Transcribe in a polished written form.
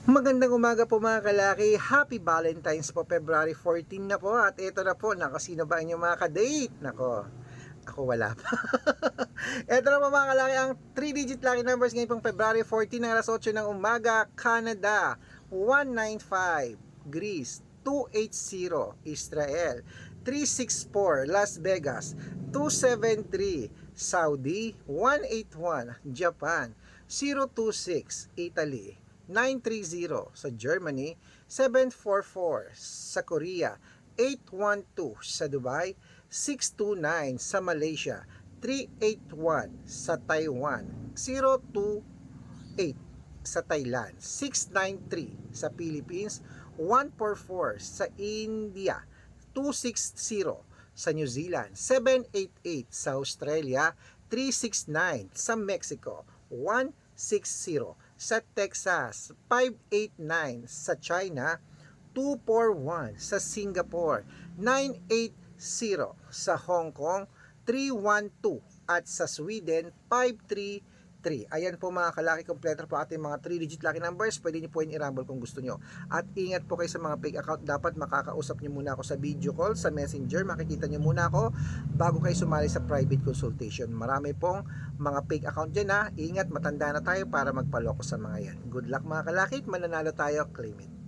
Magandang umaga po mga kalaki. Happy Valentine's po, February 14 na po. At ito na po, nako, sino ba inyong mga ka-date? Nako, ako wala pa. Ito na po mga kalaki, ang 3-digit lucky numbers ngayon pong February 14 ng alas 8 ng umaga. Canada, 195. Greece, 280. Israel, 364. Las Vegas, 273. Saudi, 181. Japan, 026. Italy, 930 sa Germany, 744 sa Korea, 812 sa Dubai, 629 sa Malaysia, 381 sa Taiwan, 028 sa Thailand, 693 sa Philippines, 144 sa India, 260 sa New Zealand, 788 sa Australia, 369 sa Mexico, 160 sa Texas, 589 sa China, 241 sa Singapore, 980 sa Hong Kong, 312 at sa Sweden, 533. Ayan po mga kalaki, kompleto po ating mga 3-digit lucky numbers. Pwede nyo po yung i-rumble kung gusto nyo. At ingat po kayo sa mga fake account. Dapat makakausap nyo muna ako sa video call, sa messenger. Makikita nyo muna ako bago kayo sumali sa private consultation. Marami pong mga fake account dyan ha. Ingat, matanda na tayo para magpaloko sa mga yan. Good luck mga kalaki, mananalo tayo, claim it.